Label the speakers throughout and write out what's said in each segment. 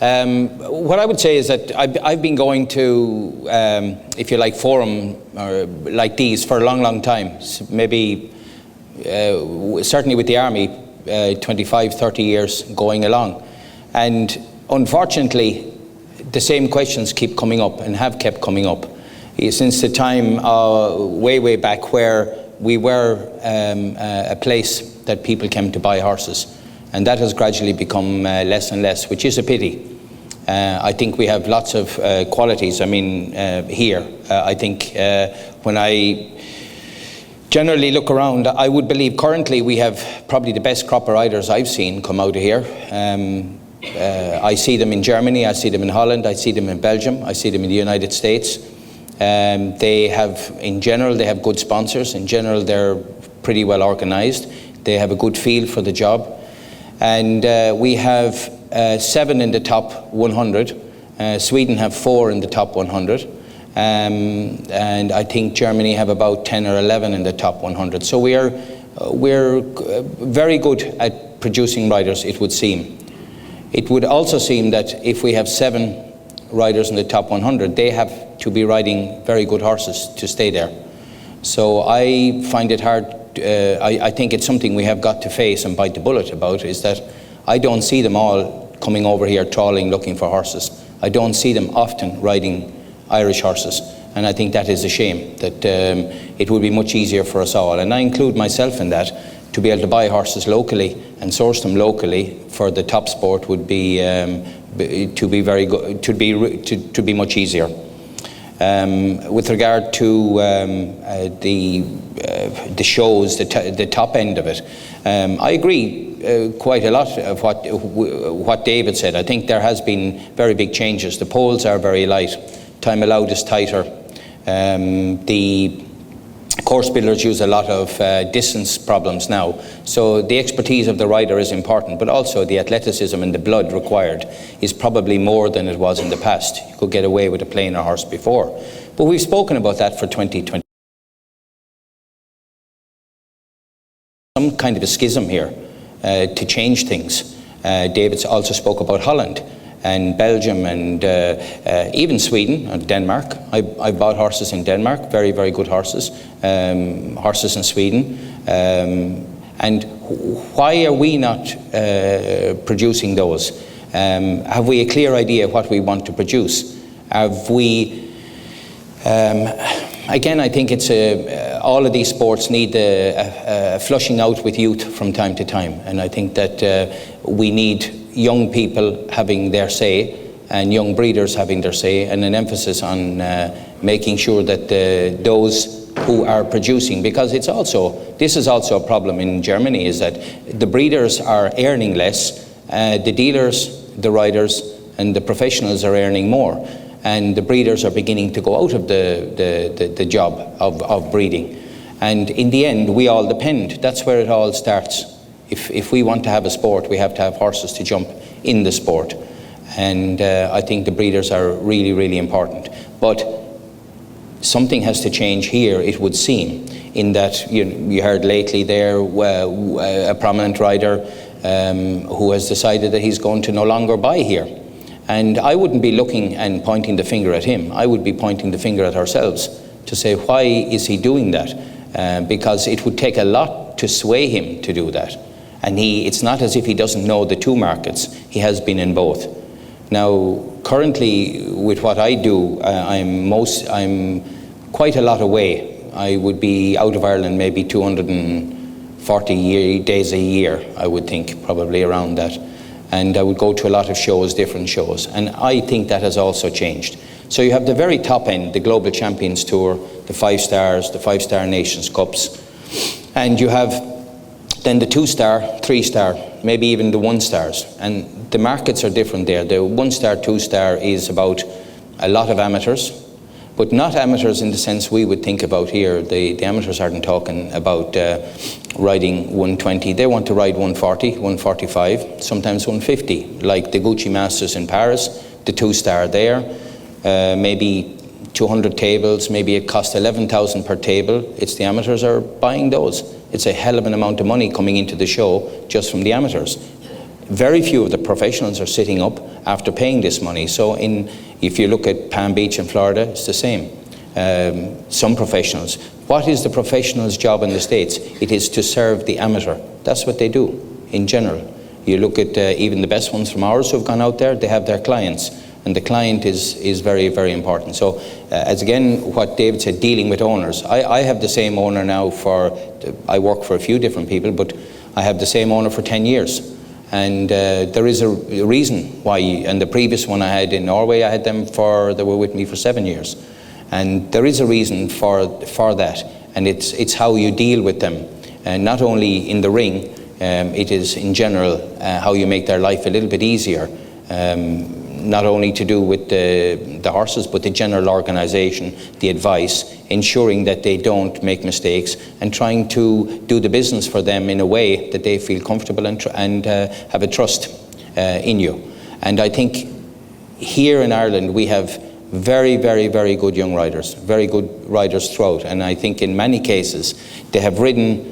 Speaker 1: What I would say is that I've been going to, if you like, forum like these for a long, long time. Maybe, certainly with the Army, 25, 30 years going along. And unfortunately, the same questions keep coming up and have kept coming up since the time way back where we were a place that people came to buy horses. And that has gradually become less and less, which is a pity. I think we have lots of qualities. I mean, here, I think when I generally look around, I would believe currently we have probably the best crop of riders I've seen come out of here. I see them in Germany, I see them in Holland, I see them in Belgium, I see them in the United States. They have, in general, they have good sponsors. In general, they're pretty well organized. They have a good feel for the job. And we have 7 in the top 100. Sweden have 4 in the top 100. And I think Germany have about 10 or 11 in the top 100. So we're very good at producing riders, it would seem. It would also seem that if we have 7 riders in the top 100, they have to be riding very good horses to stay there. So I find it hard. I think it's something we have got to face and bite the bullet about, is that I don't see them all coming over here trawling looking for horses. I don't see them often riding Irish horses, and I think that is a shame, that it would be much easier for us all, and I include myself in that. To be able to buy horses locally and source them locally for the top sport would be to be very good, to be much easier. With regard to the shows, the top end of it, I agree quite a lot of what David said. I think there has been very big changes. The poles are very light. Time allowed is tighter. The course builders use a lot of distance problems now. So the expertise of the rider is important, but also the athleticism and the blood required is probably more than it was in the past. You could get away with a plainer horse before. But we've spoken about that for 2020. Some kind of a schism here to change things. David also spoke about Holland and Belgium and even Sweden and Denmark. I bought horses in Denmark, very, very good horses. Horses in Sweden. And why are we not producing those? Have we a clear idea what we want to produce? Have we... again, I think it's all of these sports need a flushing out with youth from time to time, and I think that we need young people having their say and young breeders having their say, and an emphasis on making sure that those who are producing, because this is also a problem in Germany, is that the breeders are earning less, the dealers, the riders and the professionals are earning more. And the breeders are beginning to go out of the job of breeding. And in the end, we all depend. That's where it all starts. If we want to have a sport, we have to have horses to jump in the sport. And I think the breeders are really, really important. But something has to change here, it would seem, in that you heard lately there a prominent rider who has decided that he's going to no longer buy here. And I wouldn't be looking and pointing the finger at him. I would be pointing the finger at ourselves to say, why is he doing that? Because it would take a lot to sway him to do that. And it's not as if he doesn't know the two markets. He has been in both. Now, currently, with what I do, I'm quite a lot away. I would be out of Ireland maybe 240 days a year, I would think, probably around that. And I would go to a lot of shows, different shows. And I think that has also changed. So you have the very top end, the Global Champions Tour, the 5 stars, the 5-star Nations Cups. And you have then the 2-star, 3-star, maybe even the 1-stars. And the markets are different there. The 1-star, 2-star is about a lot of amateurs, but not amateurs in the sense we would think about here. The amateurs aren't talking about riding 120. They want to ride 140, 145, sometimes 150, like the Gucci Masters in Paris, the 2-star there, maybe 200 tables, maybe it costs 11,000 per table. It's the amateurs are buying those. It's a hell of an amount of money coming into the show just from the amateurs. very few of the professionals are sitting up after paying this money. So if you look at Palm Beach in Florida, it's the same. Some professionals. What is the professional's job in the States? It is to serve the amateur. That's what they do in general. You look at even the best ones from ours who have gone out there, they have their clients. And the client is very, very important. So as again, what David said, dealing with owners. I have the same owner now I work for a few different people, but I have the same owner for 10 years. And there is a reason why, and the previous one I had in Norway, I had them they were with me for 7 years. And there is a reason for that. And it's how you deal with them. And not only in the ring, it is in general how you make their life a little bit easier. Not only to do with the horses, but the general organisation, the advice, ensuring that they don't make mistakes, and trying to do the business for them in a way that they feel comfortable and have a trust in you. And I think here in Ireland we have very, very, very good young riders, very good riders throughout. And I think in many cases they have ridden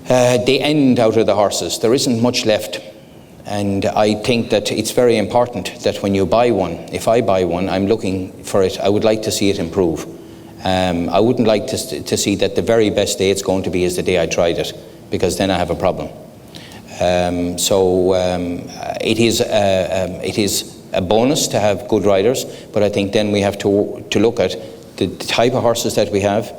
Speaker 1: the end out of the horses. There isn't much left. And I think that it's very important that when you buy one, if I buy one, I'm looking for it, I would like to see it improve. I wouldn't like to see that the very best day it's going to be is the day I tried it, because then I have a problem. It is a bonus to have good riders, but I think then we have to look at the type of horses that we have,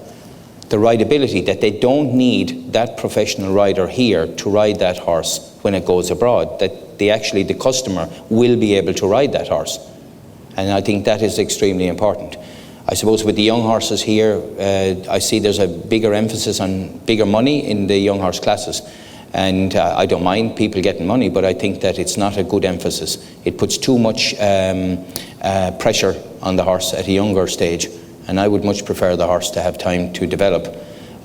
Speaker 1: the rideability, that they don't need that professional rider here to ride that horse when it goes abroad, that the customer will be able to ride that horse. And I think that is extremely important. I suppose with the young horses here, I see there's a bigger emphasis on bigger money in the young horse classes. And I don't mind people getting money, but I think that it's not a good emphasis. It puts too much pressure on the horse at a younger stage. And I would much prefer the horse to have time to develop.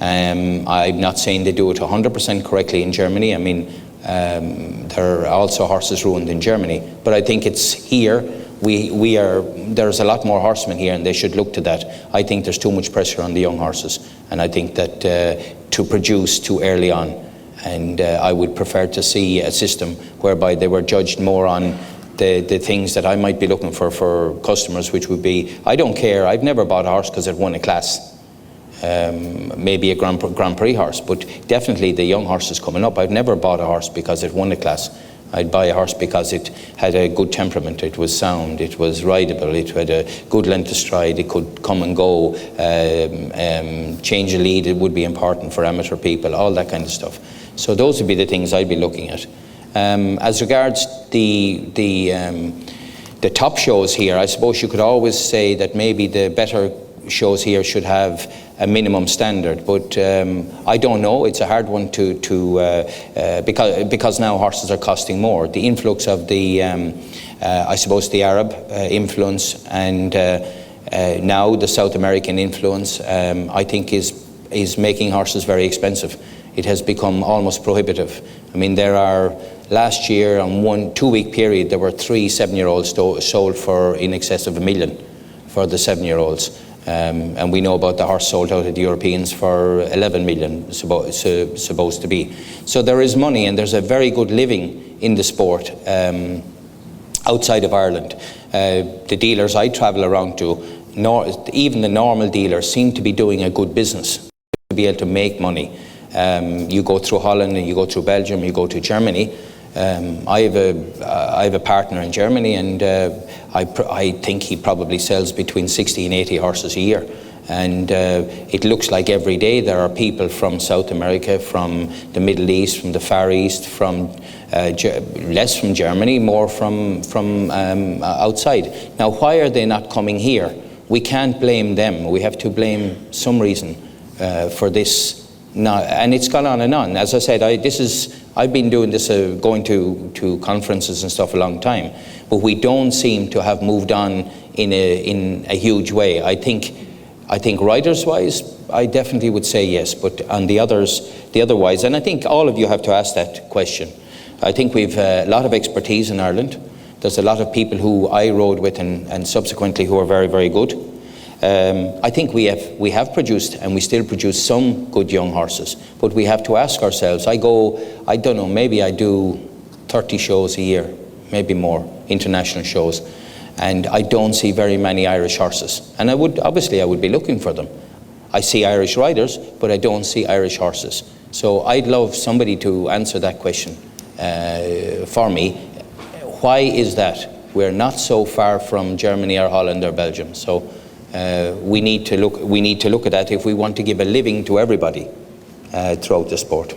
Speaker 1: I'm not saying they do it 100% correctly in Germany. I mean, there are also horses ruined in Germany. But I think it's here, there's a lot more horsemen here, and they should look to that. I think there's too much pressure on the young horses. And I think that to produce too early on. And I would prefer to see a system whereby they were judged more on the things that I might be looking for customers, which would be, I don't care, I've never bought a horse because it won a class, maybe a Grand Prix horse, but definitely the young horses coming up, I've never bought a horse because it won a class. I'd buy a horse because it had a good temperament, it was sound, it was rideable, it had a good length of stride, it could come and go, change a lead, it would be important for amateur people, all that kind of stuff. So those would be the things I'd be looking at. As regards the top shows here, I suppose you could always say that maybe the better shows here should have a minimum standard, but I don't know. It's a hard one because now horses are costing more. The influx of I suppose the Arab influence and now the South American influence, I think is making horses very expensive. It has become almost prohibitive. I mean, last year on 1-2 week period, there were 3 7-year-olds sold for in excess of $1 million for the 7-year-olds. And we know about the horse sold out of the Europeans for 11 million, supposed to be. So there is money, and there's a very good living in the sport outside of Ireland. The dealers I travel around to, even the normal dealers, seem to be doing a good business to be able to make money. You go through Holland, and you go through Belgium, you go to Germany. I have a partner in Germany, and I think he probably sells between 60 and 80 horses a year. And it looks like every day there are people from South America, from the Middle East, from the Far East, from less from Germany, more from outside. Now, why are they not coming here? We can't blame them. We have to blame some reason for this. Now, and it's gone on and on. As I said, I've been doing this, going to conferences and stuff a long time, but we don't seem to have moved on in a huge way. I think riders-wise, I definitely would say yes, but on the otherwise, and I think all of you have to ask that question. I think we've a lot of expertise in Ireland. There's a lot of people who I rode with and subsequently who are very, very good. I think we have produced, and we still produce, some good young horses, but we have to ask ourselves. I don't know, maybe I do 30 shows a year, maybe more, international shows. And I don't see very many Irish horses. And I would be looking for them. I see Irish riders, but I don't see Irish horses. So I'd love somebody to answer that question for me. Why is that? We're not so far from Germany or Holland or Belgium. So we need to look at that if we want to give a living to everybody throughout the sport.